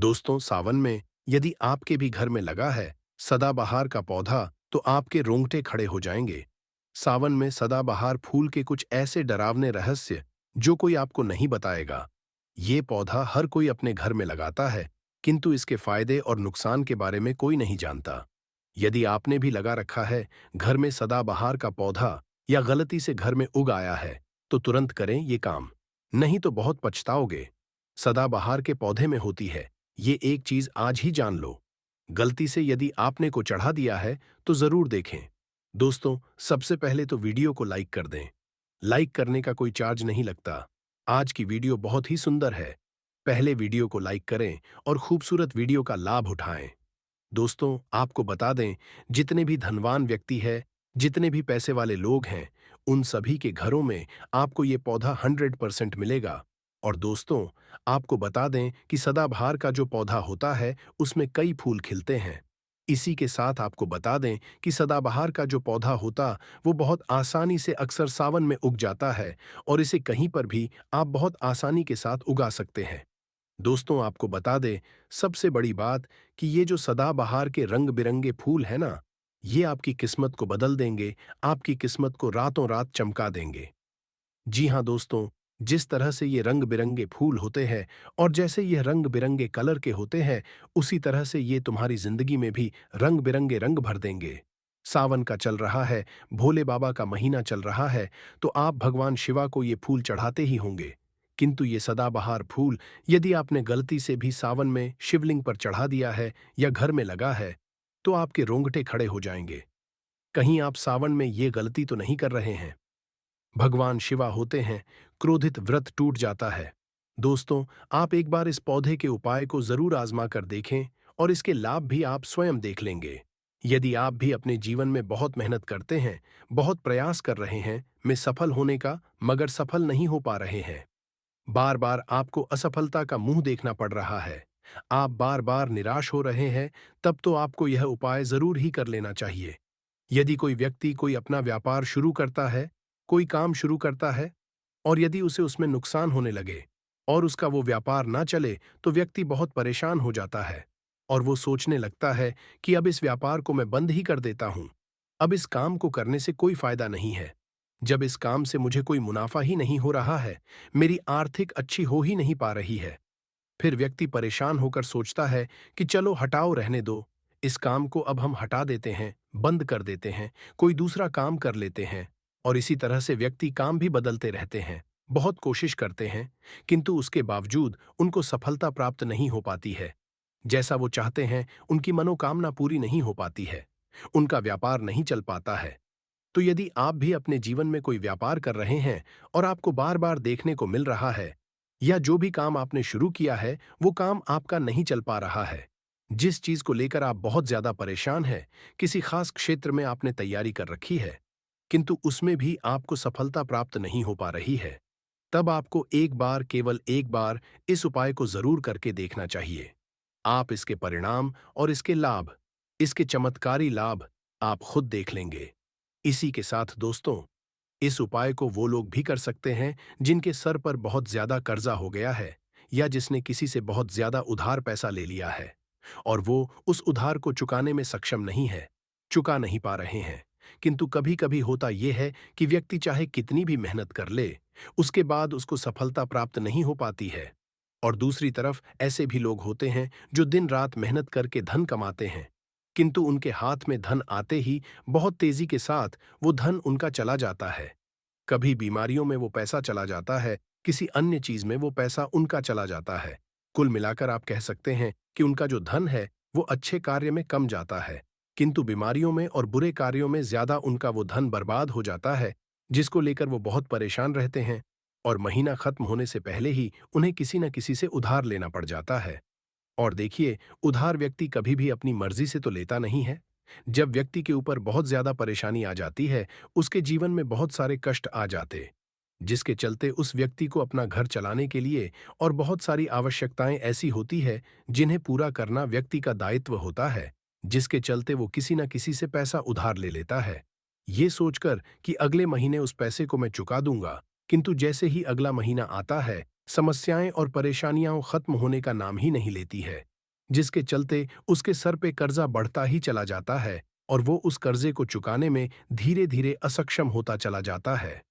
दोस्तों, सावन में यदि आपके भी घर में लगा है सदाबहार का पौधा, तो आपके रोंगटे खड़े हो जाएंगे। सावन में सदाबहार फूल के कुछ ऐसे डरावने रहस्य जो कोई आपको नहीं बताएगा। ये पौधा हर कोई अपने घर में लगाता है, किंतु इसके फायदे और नुकसान के बारे में कोई नहीं जानता। यदि आपने भी लगा रखा है घर में सदाबहार का पौधा या गलती से घर में उग आया है, तो तुरंत करें ये काम, नहीं तो बहुत पछताओगे। सदाबहार के पौधे में होती है ये एक चीज आज ही जान लो। गलती से यदि आपने को चढ़ा दिया है तो जरूर देखें। दोस्तों, सबसे पहले तो वीडियो को लाइक कर दें। लाइक करने का कोई चार्ज नहीं लगता। आज की वीडियो बहुत ही सुंदर है। पहले वीडियो को लाइक करें और खूबसूरत वीडियो का लाभ उठाएं। दोस्तों, आपको बता दें, जितने भी धनवान व्यक्ति है, जितने भी पैसे वाले लोग हैं, उन सभी के घरों में आपको ये पौधा 100% मिलेगा। और दोस्तों, आपको बता दें कि सदाबहार का जो पौधा होता है उसमें कई फूल खिलते हैं। इसी के साथ आपको बता दें कि सदाबहार का जो पौधा होता वो बहुत आसानी से अक्सर सावन में उग जाता है और इसे कहीं पर भी आप बहुत आसानी के साथ उगा सकते हैं। दोस्तों, आपको बता दें, सबसे बड़ी बात कि ये जो सदाबहार के रंग बिरंगे फूल हैं ना, ये आपकी किस्मत को बदल देंगे, आपकी किस्मत को रातों रात चमका देंगे। जी हाँ दोस्तों, जिस तरह से ये रंग बिरंगे फूल होते हैं और जैसे ये रंग बिरंगे कलर के होते हैं, उसी तरह से ये तुम्हारी जिंदगी में भी रंग बिरंगे रंग भर देंगे। सावन का चल रहा है, भोले बाबा का महीना चल रहा है, तो आप भगवान शिवा को ये फूल चढ़ाते ही होंगे। किंतु ये सदाबहार फूल यदि आपने गलती से भी सावन में शिवलिंग पर चढ़ा दिया है या घर में लगा है, तो आपके रोंगटे खड़े हो जाएंगे। कहीं आप सावन में ये गलती तो नहीं कर रहे हैं? भगवान शिवा होते हैं, क्रोधित व्रत टूट जाता है। दोस्तों, आप एक बार इस पौधे के उपाय को जरूर आजमा कर देखें और इसके लाभ भी आप स्वयं देख लेंगे। यदि आप भी अपने जीवन में बहुत मेहनत करते हैं, बहुत प्रयास कर रहे हैं में सफल होने का, मगर सफल नहीं हो पा रहे हैं, बार बार आपको असफलता का मुंह देखना पड़ रहा है, आप बार बार निराश हो रहे हैं, तब तो आपको यह उपाय जरूर ही कर लेना चाहिए। यदि कोई व्यक्ति कोई अपना व्यापार शुरू करता है, कोई काम शुरू करता है, और यदि उसे उसमें नुकसान होने लगे और उसका वो व्यापार ना चले, तो व्यक्ति बहुत परेशान हो जाता है और वो सोचने लगता है कि अब इस व्यापार को मैं बंद ही कर देता हूं। अब इस काम को करने से कोई फायदा नहीं है। जब इस काम से मुझे कोई मुनाफा ही नहीं हो रहा है, मेरी आर्थिक अच्छी हो ही नहीं पा रही है, फिर व्यक्ति परेशान होकर सोचता है कि चलो हटाओ, रहने दो, इस काम को अब हम हटा देते हैं, बंद कर देते हैं, कोई दूसरा काम कर लेते हैं। और इसी तरह से व्यक्ति काम भी बदलते रहते हैं, बहुत कोशिश करते हैं, किंतु उसके बावजूद उनको सफलता प्राप्त नहीं हो पाती है। जैसा वो चाहते हैं, उनकी मनोकामना पूरी नहीं हो पाती है, उनका व्यापार नहीं चल पाता है। तो यदि आप भी अपने जीवन में कोई व्यापार कर रहे हैं और आपको बार बार देखने को मिल रहा है, या जो भी काम आपने शुरू किया है वो काम आपका नहीं चल पा रहा है, जिस चीज को लेकर आप बहुत ज्यादा परेशान हैं, किसी खास क्षेत्र में आपने तैयारी कर रखी है, किंतु उसमें भी आपको सफलता प्राप्त नहीं हो पा रही है, तब आपको एक बार, केवल एक बार इस उपाय को जरूर करके देखना चाहिए। आप इसके परिणाम और इसके लाभ, इसके चमत्कारी लाभ आप खुद देख लेंगे। इसी के साथ दोस्तों, इस उपाय को वो लोग भी कर सकते हैं जिनके सर पर बहुत ज्यादा कर्जा हो गया है, या जिसने किसी से बहुत ज्यादा उधार पैसा ले लिया है और वो उस उधार को चुकाने में सक्षम नहीं है, चुका नहीं पा रहे हैं। किंतु कभी कभी होता यह है कि व्यक्ति चाहे कितनी भी मेहनत कर ले, उसके बाद उसको सफलता प्राप्त नहीं हो पाती है। और दूसरी तरफ ऐसे भी लोग होते हैं जो दिन रात मेहनत करके धन कमाते हैं, किंतु उनके हाथ में धन आते ही बहुत तेजी के साथ वो धन उनका चला जाता है। कभी बीमारियों में वो पैसा चला जाता है, किसी अन्य चीज में वो पैसा उनका चला जाता है। कुल मिलाकर आप कह सकते हैं कि उनका जो धन है वो अच्छे कार्य में कम जाता है, किंतु बीमारियों में और बुरे कार्यों में ज्यादा उनका वो धन बर्बाद हो जाता है, जिसको लेकर वो बहुत परेशान रहते हैं और महीना खत्म होने से पहले ही उन्हें किसी न किसी से उधार लेना पड़ जाता है। और देखिए, उधार व्यक्ति कभी भी अपनी मर्जी से तो लेता नहीं है। जब व्यक्ति के ऊपर बहुत ज्यादा परेशानी आ जाती है, उसके जीवन में बहुत सारे कष्ट आ जाते, जिसके चलते उस व्यक्ति को अपना घर चलाने के लिए और बहुत सारी आवश्यकताएं ऐसी होती है जिन्हें पूरा करना व्यक्ति का दायित्व होता है, जिसके चलते वो किसी न किसी से पैसा उधार ले लेता है, ये सोचकर कि अगले महीने उस पैसे को मैं चुका दूंगा। किंतु जैसे ही अगला महीना आता है, समस्याएं और परेशानियां खत्म होने का नाम ही नहीं लेती है, जिसके चलते उसके सर पे कर्जा बढ़ता ही चला जाता है और वो उस कर्जे को चुकाने में धीरे धीरे असक्षम होता चला जाता है।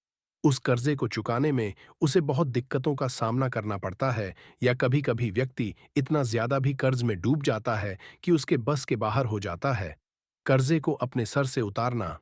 उस कर्जे को चुकाने में उसे बहुत दिक्कतों का सामना करना पड़ता है, या कभी-कभी व्यक्ति इतना ज्यादा भी कर्ज में डूब जाता है कि उसके बस के बाहर हो जाता है। कर्जे को अपने सर से उतारना।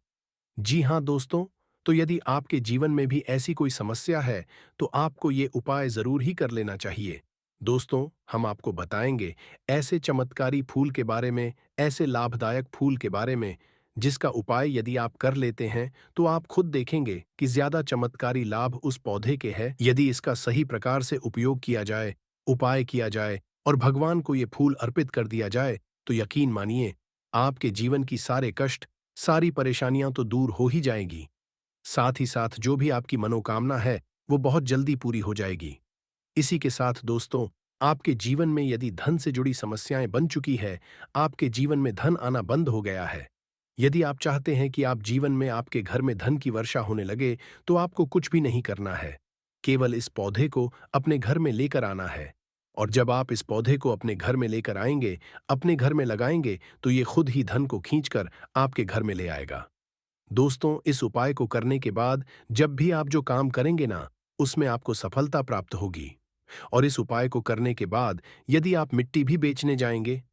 जी हाँ दोस्तों, तो यदि आपके जीवन में भी ऐसी कोई समस्या है, तो आपको ये उपाय जरूर ही कर लेना चाहिए। दोस्तों, हम आपको बताएंगे ऐसे चमत्कारी फूल के बारे में, ऐसे लाभदायक फूल के बारे में, जिसका उपाय यदि आप कर लेते हैं, तो आप खुद देखेंगे कि ज्यादा चमत्कारी लाभ उस पौधे के हैं। यदि इसका सही प्रकार से उपयोग किया जाए, उपाय किया जाए और भगवान को ये फूल अर्पित कर दिया जाए, तो यकीन मानिए, आपके जीवन की सारे कष्ट, सारी परेशानियां तो दूर हो ही जाएगी। साथ ही साथ जो भी आपकी मनोकामना है, वो बहुत जल्दी पूरी हो जाएगी। इसी के साथ दोस्तों, आपके जीवन में यदि धन से जुड़ी समस्याएं बन चुकी है, आपके जीवन में धन आना बंद हो गया है, यदि आप चाहते हैं कि आप जीवन में आपके घर में धन की वर्षा होने लगे, तो आपको कुछ भी नहीं करना है। केवल इस पौधे को अपने घर में लेकर आना है। और जब आप इस पौधे को अपने घर में लेकर आएंगे, अपने घर में लगाएंगे, तो ये खुद ही धन को खींचकर आपके घर में ले आएगा। दोस्तों, इस उपाय को करने के बाद जब भी आप जो काम करेंगे ना, उसमें आपको सफलता प्राप्त होगी। और इस उपाय को करने के बाद यदि आप मिट्टी भी बेचने जाएंगे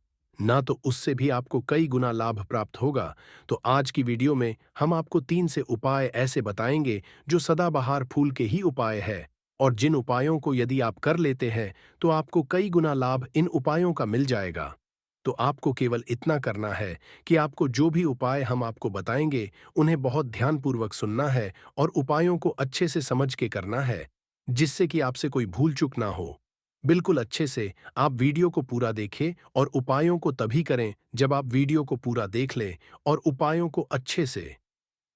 ना, तो उससे भी आपको कई गुना लाभ प्राप्त होगा। तो आज की वीडियो में हम आपको 3 से उपाय ऐसे बताएंगे जो सदाबहार फूल के ही उपाय है, और जिन उपायों को यदि आप कर लेते हैं, तो आपको कई गुना लाभ इन उपायों का मिल जाएगा। तो आपको केवल इतना करना है कि आपको जो भी उपाय हम आपको बताएंगे, उन्हें बहुत ध्यानपूर्वक सुनना है और उपायों को अच्छे से समझ के करना है, जिससे कि आपसे कोई भूल चूक ना हो। बिल्कुल अच्छे से आप वीडियो को पूरा देखें, और उपायों को तभी करें जब आप वीडियो को पूरा देख लें और उपायों को अच्छे से,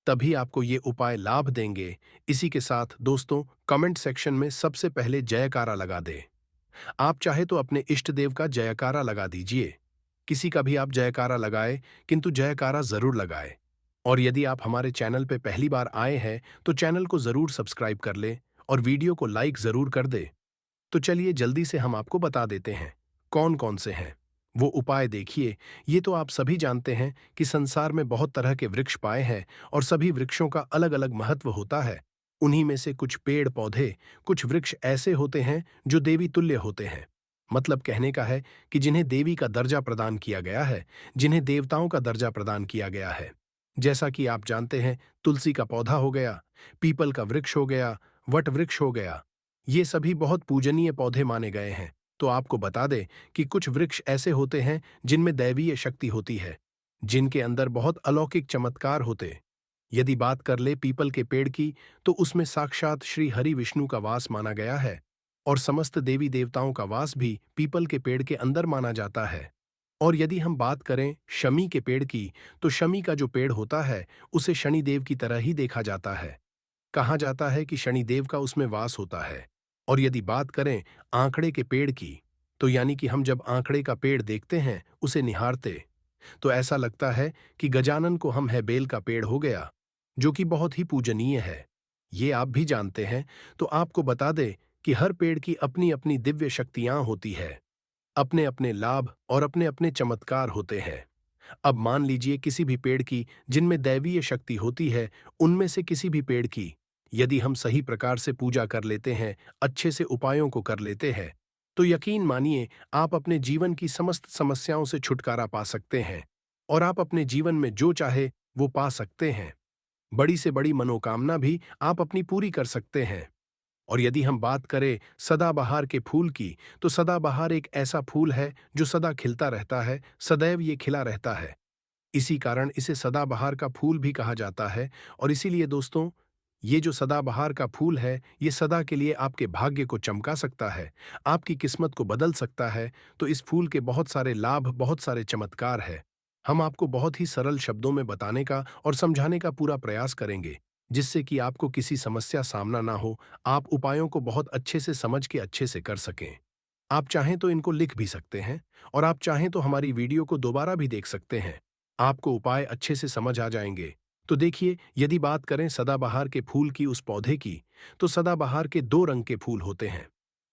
तभी आपको ये उपाय लाभ देंगे। इसी के साथ दोस्तों, कमेंट सेक्शन में सबसे पहले जयकारा लगा दें। आप चाहे तो अपने इष्ट देव का जयकारा लगा दीजिए। किसी का भी आप जयकारा लगाए, किंतु जयकारा जरूर लगाए। और यदि आप हमारे चैनल पे पहली बार आए हैं, तो चैनल को जरूर सब्सक्राइब कर लें और वीडियो को लाइक जरूर कर दे। तो चलिए जल्दी से हम आपको बता देते हैं कौन कौन से हैं वो उपाय। देखिए, ये तो आप सभी जानते हैं कि संसार में बहुत तरह के वृक्ष पाए हैं, और सभी वृक्षों का अलग अलग महत्व होता है। उन्हीं में से कुछ पेड़ पौधे, कुछ वृक्ष ऐसे होते हैं जो देवी तुल्य होते हैं। मतलब कहने का है कि जिन्हें देवी का दर्जा प्रदान किया गया है, जिन्हें देवताओं का दर्जा प्रदान किया गया है। जैसा कि आप जानते हैं, तुलसी का पौधा हो गया, पीपल का वृक्ष हो गया, वट वृक्ष हो गया। ये सभी बहुत पूजनीय पौधे माने गए हैं। तो आपको बता दें कि कुछ वृक्ष ऐसे होते हैं जिनमें दैवीय शक्ति होती है, जिनके अंदर बहुत अलौकिक चमत्कार होते। यदि बात कर ले पीपल के पेड़ की, तो उसमें साक्षात श्री हरि विष्णु का वास माना गया है, और समस्त देवी देवताओं का वास भी पीपल के पेड़ के अंदर माना जाता है। और यदि हम बात करें शमी के पेड़ की, तो शमी का जो पेड़ होता है, उसे शनिदेव की तरह ही देखा जाता है। कहा जाता है कि शनिदेव का उसमें वास होता है। और यदि बात करें आंकड़े के पेड़ की, तो यानी कि हम जब आंकड़े का पेड़ देखते हैं, उसे निहारते, तो ऐसा लगता है कि गजानन को हम है बेल का पेड़ हो गया, जो कि बहुत ही पूजनीय है। ये आप भी जानते हैं। तो आपको बता दें कि हर पेड़ की अपनी अपनी दिव्य शक्तियां होती है, अपने अपने लाभ और अपने अपने चमत्कार होते हैं। अब मान लीजिए किसी भी पेड़ की जिनमें दैवीय शक्ति होती है, उनमें से किसी भी पेड़ की यदि हम सही प्रकार से पूजा कर लेते हैं, अच्छे से उपायों को कर लेते हैं, तो यकीन मानिए आप अपने जीवन की समस्त समस्याओं से छुटकारा पा सकते हैं, और आप अपने जीवन में जो चाहे वो पा सकते हैं। बड़ी से बड़ी मनोकामना भी आप अपनी पूरी कर सकते हैं। और यदि हम बात करें सदाबहार के फूल की, तो सदाबहार एक ऐसा फूल है जो सदा खिलता रहता है, सदैव ये खिला रहता है। इसी कारण इसे सदाबहार का फूल भी कहा जाता है। और इसीलिए दोस्तों, ये जो सदाबहार का फूल है, ये सदा के लिए आपके भाग्य को चमका सकता है, आपकी किस्मत को बदल सकता है। तो इस फूल के बहुत सारे लाभ, बहुत सारे चमत्कार है। हम आपको बहुत ही सरल शब्दों में बताने का और समझाने का पूरा प्रयास करेंगे, जिससे कि आपको किसी समस्या सामना ना हो, आप उपायों को बहुत अच्छे से समझ के अच्छे से कर सकें। आप चाहें तो इनको लिख भी सकते हैं, और आप चाहें तो हमारी वीडियो को दोबारा भी देख सकते हैं। आपको उपाय अच्छे से समझ आ जाएंगे। तो देखिए, यदि बात करें सदाबहार के फूल की, उस पौधे की, तो सदाबहार के 2 रंग के फूल होते हैं।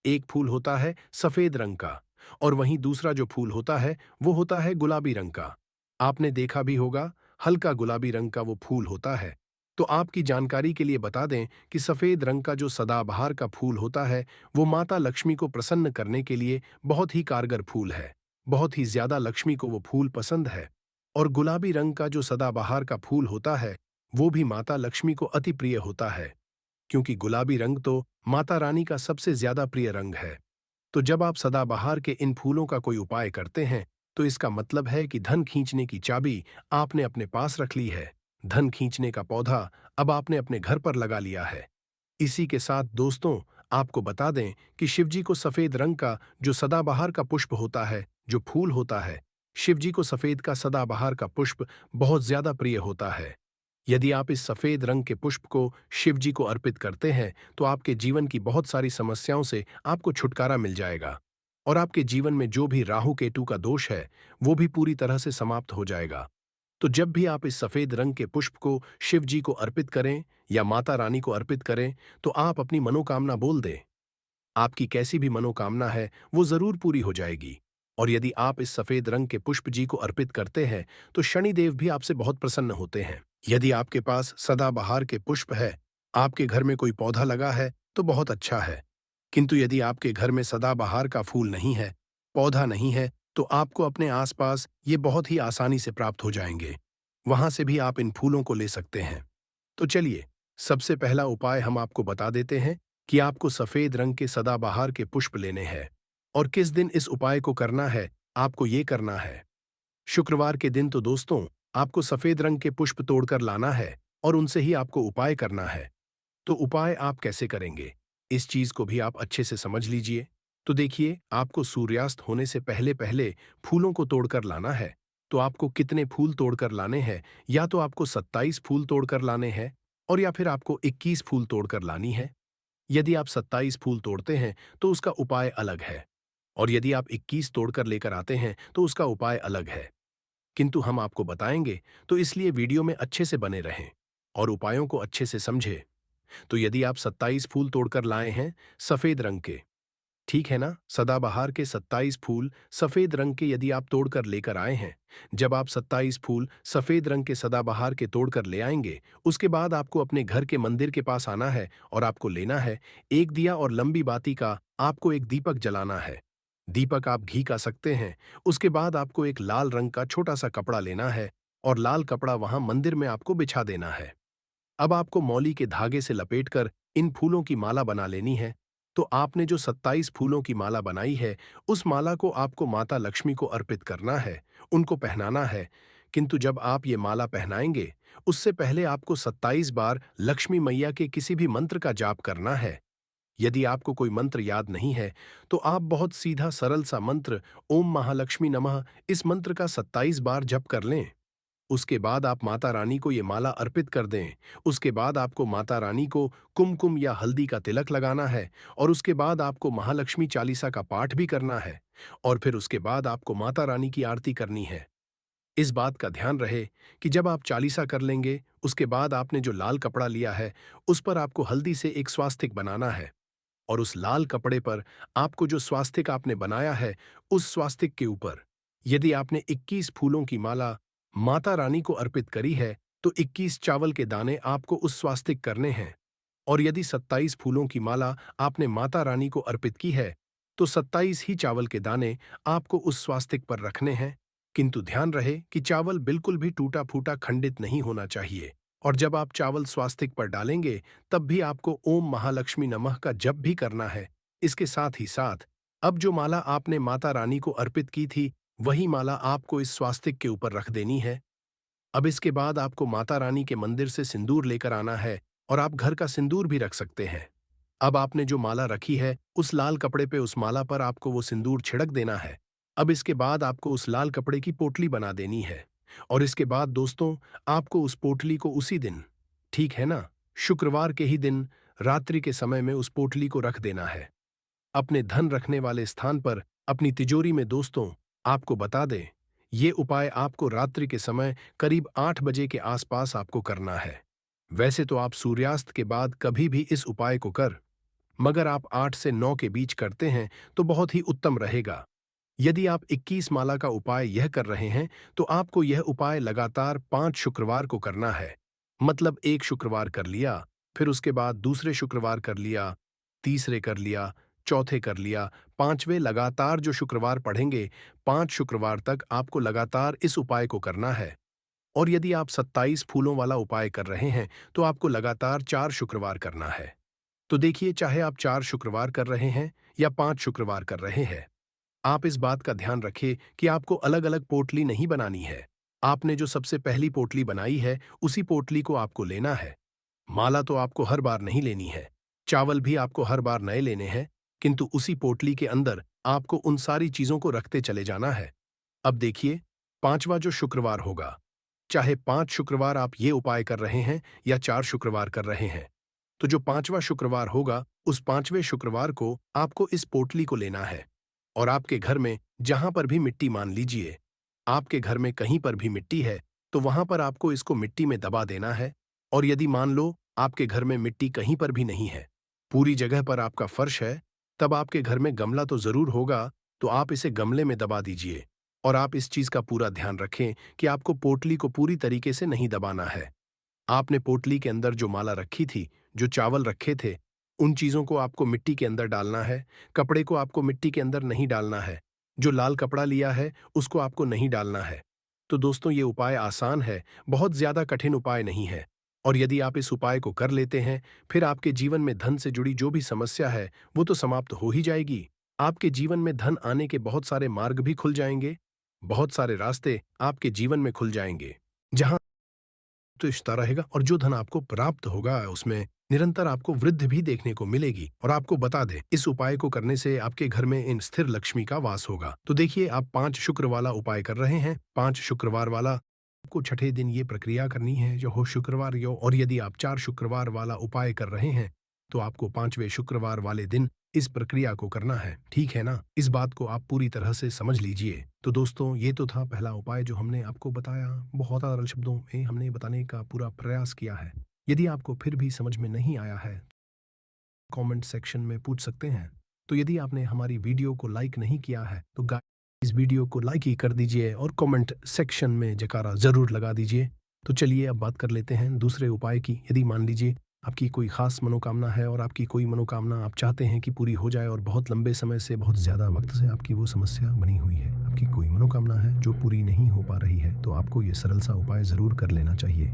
एक फूल होता है सफेद रंग का और वहीं दूसरा जो फूल होता है वो होता है गुलाबी रंग का। आपने देखा भी होगा, हल्का गुलाबी रंग का वो फूल होता है। तो आपकी जानकारी के लिए बता दें कि सफेद रंग का जो सदाबहार का फूल होता है वो माता लक्ष्मी को प्रसन्न करने के लिए बहुत ही कारगर फूल है। बहुत ही ज्यादा लक्ष्मी को वो फूल पसंद है। और गुलाबी रंग का जो सदाबहार का फूल होता है वो भी माता लक्ष्मी को अति प्रिय होता है, क्योंकि गुलाबी रंग तो माता रानी का सबसे ज्यादा प्रिय रंग है। तो जब आप सदाबहार के इन फूलों का कोई उपाय करते हैं तो इसका मतलब है कि धन खींचने की चाबी आपने अपने पास रख ली है। धन खींचने का पौधा अब आपने अपने घर पर लगा लिया है। इसी के साथ दोस्तों, आपको बता दें कि शिवजी को सफेद रंग का जो सदाबहार का पुष्प होता है, जो फूल होता है, शिवजी को सफेद का सदाबहार का पुष्प बहुत ज्यादा प्रिय होता है। यदि आप इस सफेद रंग के पुष्प को शिवजी को अर्पित करते हैं तो आपके जीवन की बहुत सारी समस्याओं से आपको छुटकारा मिल जाएगा और आपके जीवन में जो भी राहु केतु का दोष है वो भी पूरी तरह से समाप्त हो जाएगा। तो जब भी आप इस सफेद रंग के पुष्प को शिव जी को अर्पित करें या माता रानी को अर्पित करें तो आप अपनी मनोकामना बोल दें। आपकी कैसी भी मनोकामना है वो जरूर पूरी हो जाएगी। और यदि आप इस सफेद रंग के पुष्प जी को अर्पित करते हैं तो शनिदेव भी आपसे बहुत प्रसन्न होते हैं। यदि आपके पास सदाबहार के पुष्प है, आपके घर में कोई पौधा लगा है तो बहुत अच्छा है। किंतु यदि आपके घर में सदाबहार का फूल नहीं है, पौधा नहीं है, तो आपको अपने आसपास ये बहुत ही आसानी से प्राप्त हो जाएंगे। वहां से भी आप इन फूलों को ले सकते हैं। तो चलिए, सबसे पहला उपाय हम आपको बता देते हैं कि आपको सफेद रंग के सदाबहार के पुष्प लेने हैं। और किस दिन इस उपाय को करना है, आपको ये करना है शुक्रवार के दिन। तो दोस्तों, आपको सफेद रंग के पुष्प तोड़कर लाना है और उनसे ही आपको उपाय करना है। तो उपाय आप कैसे करेंगे, इस चीज को भी आप अच्छे से समझ लीजिए। तो देखिए, आपको सूर्यास्त होने से पहले पहले फूलों को तोड़कर लाना है। तो आपको कितने फूल तोड़कर लाने हैं, या तो आपको 27 फूल तोड़कर लाने हैं और या फिर आपको 21 फूल तोड़कर लानी है। यदि आप 27 फूल तोड़ते हैं तो उसका उपाय अलग है, और यदि आप 21 तोड़कर लेकर आते हैं तो उसका उपाय अलग है। किंतु हम आपको बताएंगे, तो इसलिए वीडियो में अच्छे से बने रहें और उपायों को अच्छे से समझें। तो यदि आप 27 फूल तोड़कर लाए हैं सफेद रंग के, ठीक है ना, सदाबहार के 27 फूल सफेद रंग के यदि आप तोड़कर लेकर आए हैं, जब आप 27 फूल सफेद रंग के सदाबहार के तोड़कर ले आएंगे, उसके बाद आपको अपने घर के मंदिर के पास आना है और आपको लेना है एक दिया और लंबी बाती का आपको एक दीपक जलाना है। दीपक आप घी का सकते हैं। उसके बाद आपको एक लाल रंग का छोटा सा कपड़ा लेना है और लाल कपड़ा वहां मंदिर में आपको बिछा देना है। अब आपको मौली के धागे से लपेटकर इन फूलों की माला बना लेनी है। तो आपने जो 27 फूलों की माला बनाई है, उस माला को आपको माता लक्ष्मी को अर्पित करना है, उनको पहनाना है। किंतु जब आप ये माला पहनाएंगे, उससे पहले आपको 27 बार लक्ष्मी मैया के किसी भी मंत्र का जाप करना है। यदि आपको कोई मंत्र याद नहीं है, तो आप बहुत सीधा सरल सा मंत्र ओम महालक्ष्मी नमः, इस मंत्र का 27 बार जप कर लें। उसके बाद आप माता रानी को ये माला अर्पित कर दें। उसके बाद आपको माता रानी को कुमकुम या हल्दी का तिलक लगाना है और उसके बाद आपको महालक्ष्मी चालीसा का पाठ भी करना है और फिर उसके बाद आपको माता रानी की आरती करनी है। इस बात का ध्यान रहे कि जब आप चालीसा कर लेंगे, उसके बाद आपने जो लाल कपड़ा लिया है उस पर आपको हल्दी से एक स्वास्तिक बनाना है और उस लाल कपड़े पर आपको जो स्वास्तिक आपने बनाया है, उस स्वास्तिक के ऊपर यदि आपने 21 फूलों की माला माता रानी को अर्पित करी है तो 21 चावल के दाने आपको उस स्वास्तिक करने हैं। और यदि 27 फूलों की माला आपने माता रानी को अर्पित की है तो 27 ही चावल के दाने आपको उस स्वास्तिक पर रखने हैं। किंतु ध्यान रहे कि चावल बिल्कुल भी टूटा फूटा खंडित नहीं होना चाहिए। और जब आप चावल स्वास्तिक पर डालेंगे तब भी आपको ओम महालक्ष्मी नमः का जप भी करना है। इसके साथ ही साथ अब जो माला आपने माता रानी को अर्पित की थी, वही माला आपको इस स्वास्तिक के ऊपर रख देनी है। अब इसके बाद आपको माता रानी के मंदिर से सिंदूर लेकर आना है और आप घर का सिंदूर भी रख सकते हैं। अब आपने जो माला रखी है उस लाल कपड़े पे उस माला पर आपको वो सिंदूर छिड़क देना है। अब इसके बाद आपको उस लाल कपड़े की पोटली बना देनी है और इसके बाद दोस्तों, आपको उस पोटली को उसी दिन, ठीक है ना, शुक्रवार के ही दिन रात्रि के समय में उस पोटली को रख देना है अपने धन रखने वाले स्थान पर, अपनी तिजोरी में। दोस्तों, आपको बता दें, ये उपाय आपको रात्रि के समय करीब 8 बजे के आसपास आपको करना है। वैसे तो आप सूर्यास्त के बाद कभी भी इस उपाय को कर मगर आप 8 से 9 के बीच करते हैं तो बहुत ही उत्तम रहेगा। यदि आप 21 माला का उपाय यह कर रहे हैं तो आपको यह उपाय लगातार 5 शुक्रवार को करना है। मतलब एक शुक्रवार कर लिया, फिर उसके बाद दूसरे शुक्रवार कर लिया, तीसरे कर लिया, चौथे कर लिया, पांचवें लगातार जो शुक्रवार पढ़ेंगे 5 शुक्रवार तक आपको लगातार इस उपाय को करना है। और यदि आप 27 फूलों वाला उपाय कर रहे हैं तो आपको लगातार 4 शुक्रवार करना है। तो देखिए, चाहे आप 4 शुक्रवार कर रहे हैं या 5 शुक्रवार कर रहे हैं, आप इस बात का ध्यान रखें कि आपको अलग-अलग पोटली नहीं बनानी है। आपने जो सबसे पहली पोटली बनाई है, उसी पोटली को आपको लेना है। माला तो आपको हर बार नहीं लेनी है, चावल भी आपको हर बार नए लेने हैं, किंतु उसी पोटली के अंदर आपको उन सारी चीजों को रखते चले जाना है। अब देखिए, 5वां जो शुक्रवार होगा, चाहे 5 शुक्रवार आप ये उपाय कर रहे हैं या 4 शुक्रवार कर रहे हैं, तो जो 5वां शुक्रवार होगा, उस 5वें शुक्रवार को आपको इस पोटली को लेना है। और आपके घर में जहां पर भी मिट्टी, मान लीजिए आपके घर में कहीं पर भी मिट्टी है, तो वहां पर आपको इसको मिट्टी में दबा देना है। और यदि मान लो आपके घर में मिट्टी कहीं पर भी नहीं है, पूरी जगह पर आपका फर्श है, तब आपके घर में गमला तो जरूर होगा, तो आप इसे गमले में दबा दीजिए। और आप इस चीज का पूरा ध्यान रखें कि आपको पोटली को पूरी तरीके से नहीं दबाना है। आपने पोटली के अंदर जो माला रखी थी, जो चावल रखे थे, उन चीजों को आपको मिट्टी के अंदर डालना है। कपड़े को आपको मिट्टी के अंदर नहीं डालना है। जो लाल कपड़ा लिया है, उसको आपको नहीं डालना है। तो दोस्तों, ये उपाय आसान है, बहुत ज्यादा कठिन उपाय नहीं है। और यदि आप इस उपाय को कर लेते हैं, फिर आपके जीवन में धन से जुड़ी जो भी समस्या है, वो तो समाप्त हो ही जाएगी। आपके जीवन में धन आने के बहुत सारे मार्ग भी खुल जाएंगे, बहुत सारे रास्ते आपके जीवन में खुल जाएंगे। जहां तो रिश्ता रहेगा और जो धन आपको प्राप्त होगा, उसमें निरंतर आपको वृद्धि भी देखने को मिलेगी। और आपको बता दें, इस उपाय को करने से आपके घर में इन स्थिर लक्ष्मी का वास होगा। तो देखिए, आप 5 शुक्र वाला उपाय कर रहे हैं, 5 शुक्रवार वाला आपको छठे दिन ये प्रक्रिया करनी है, जो हो शुक्रवार यो। और यदि आप 4 शुक्रवार वाला उपाय कर रहे हैं, तो आपको 5वें शुक्रवार वाले दिन इस प्रक्रिया को करना है। ठीक है ना? इस बात को आप पूरी तरह से समझ लीजिए। तो दोस्तों, ये तो था पहला उपाय जो हमने आपको बताया। बहुत सरल शब्दों में हमने बताने का पूरा प्रयास किया है। यदि आपको फिर भी समझ में नहीं आया है, कमेंट सेक्शन में पूछ सकते हैं। तो यदि आपने हमारी वीडियो को लाइक नहीं किया है, तो इस वीडियो को लाइक ही कर दीजिए और कमेंट सेक्शन में जयकारा जरूर लगा दीजिए। तो चलिए अब बात कर लेते हैं दूसरे उपाय की। यदि मान लीजिए आपकी कोई खास मनोकामना है और आपकी कोई मनोकामना आप चाहते हैं कि पूरी हो जाए, और बहुत लंबे समय से, बहुत ज़्यादा वक्त से आपकी वो समस्या बनी हुई है, आपकी कोई मनोकामना है जो पूरी नहीं हो पा रही है, तो आपको ये सरल सा उपाय ज़रूर कर लेना चाहिए।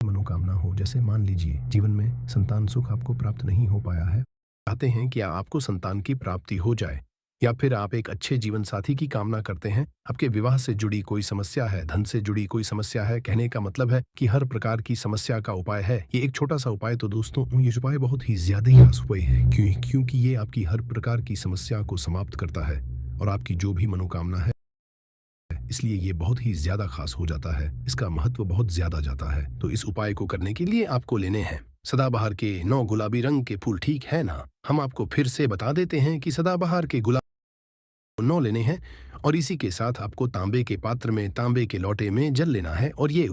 मनोकामना हो, जैसे मान लीजिए जीवन में संतान सुख आपको प्राप्त नहीं हो पाया है, चाहते हैं कि आपको संतान की प्राप्ति हो जाए, या फिर आप एक अच्छे जीवन साथी की कामना करते हैं, आपके विवाह से जुड़ी कोई समस्या है, धन से जुड़ी कोई समस्या है। कहने का मतलब है कि हर प्रकार की समस्या का उपाय है ये एक छोटा सा उपाय। तो दोस्तों, ये उपाय बहुत ही ज्यादा ही खास उपाय है, क्योंकि ये आपकी हर प्रकार की समस्या को समाप्त करता है और आपकी जो भी मनोकामना है, इसलिए ये बहुत ही ज्यादा खास हो जाता है। इसका महत्व बहुत ज्यादा जाता है। तो इस उपाय को करने के लिए आपको लेने हैं सदाबहार के 9 गुलाबी रंग के फूल। ठीक है ना? हम आपको फिर से बता देते हैं कि सदाबहार के गुलाब 9 लेने हैं, और इसी के साथ आपको तांबे के पात्र में, तांबे के लोटे में जल लेना है। और ये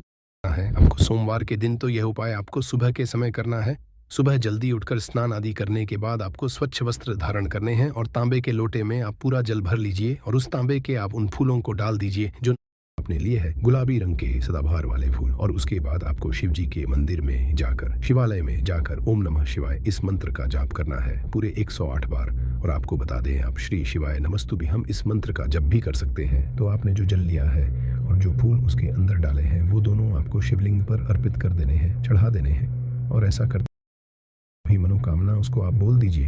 है आपको सोमवार के दिन, तो यह उपाय आपको सुबह के समय करना है। सुबह जल्दी उठकर स्नान आदि करने के बाद आपको स्वच्छ वस्त्र धारण करने हैं, और तांबे के लोटे में आप पूरा जल भर लीजिए, और उस तांबे के आप उन फूलों को डाल दीजिए जो आपने लिए है, गुलाबी रंग के सदाबहार वाले फूल। और उसके बाद आपको शिव जी के मंदिर में जाकर, शिवालय में जाकर ओम नमः शिवाय इस मंत्र का जाप करना है पूरे 108 बार। और आपको बता दें, आप श्री शिवाय नमस्तुभ्यं हम इस मंत्र का जब भी कर सकते हैं। तो आपने जो जल लिया है और जो फूल उसके अंदर डाले हैं, वो दोनों आपको शिवलिंग पर अर्पित कर देने हैं, चढ़ा देने हैं। और ऐसा करते ही मनोकामना उसको आप बोल दीजिए।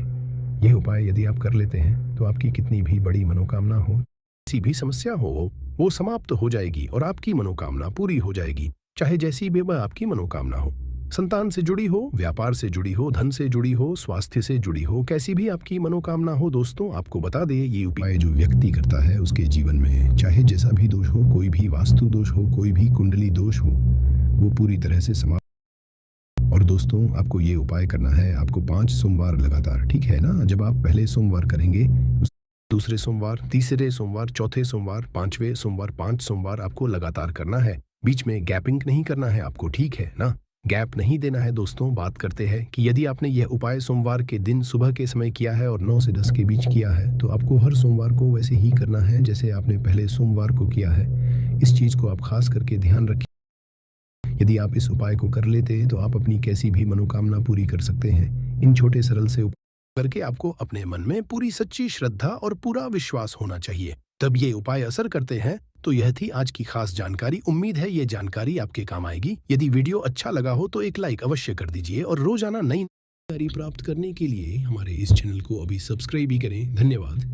यह उपाय यदि आप कर लेते हैं, तो आपकी कितनी भी बड़ी मनोकामना हो, किसी भी समस्या हो, वो समाप्त हो जाएगी और आपकी मनोकामना पूरी हो जाएगी। चाहे जैसी भी वह आपकी मनोकामना हो, संतान से जुड़ी हो, व्यापार से जुड़ी हो, धन से जुड़ी हो, स्वास्थ्य से जुड़ी हो, कैसी भी आपकी मनोकामना हो। दोस्तों, आपको बता दें, ये उपाय जो व्यक्ति करता है, उसके जीवन में चाहे जैसा भी दोष हो, कोई भी वास्तु दोष हो, कोई भी कुंडली दोष हो, वो पूरी तरह से समाप्त। और दोस्तों, आपको ये उपाय करना है, आपको 5 सोमवार लगातार। ठीक है ना? जब आप पहले सोमवार करेंगे, दूसरे सोमवार, तीसरे सोमवार, चौथे सोमवार, 5वें सोमवार, 5 सोमवार आपको लगातार करना है। बीच में गैपिंग नहीं करना है आपको। ठीक है ना? गैप नहीं देना है दोस्तों। बात करते हैं कि यदि आपने यह उपाय सोमवार के दिन सुबह के समय किया है और 9 से 10 के बीच किया है, तो आपको हर सोमवार को वैसे ही करना है जैसे आपने पहले सोमवार को किया है। इस चीज़ को आप खास करके ध्यान रखिए। यदि आप इस उपाय को कर लेते हैं तो आप अपनी कैसी भी मनोकामना पूरी कर सकते हैं। इन छोटे सरल से उपाय करके आपको अपने मन में पूरी सच्ची श्रद्धा और पूरा विश्वास होना चाहिए, तब ये उपाय असर करते हैं। तो यह थी आज की खास जानकारी। उम्मीद है ये जानकारी आपके काम आएगी। यदि वीडियो अच्छा लगा हो तो एक लाइक अवश्य कर दीजिए और रोजाना नई जानकारी प्राप्त करने के लिए हमारे इस चैनल को अभी सब्सक्राइब भी करें। धन्यवाद।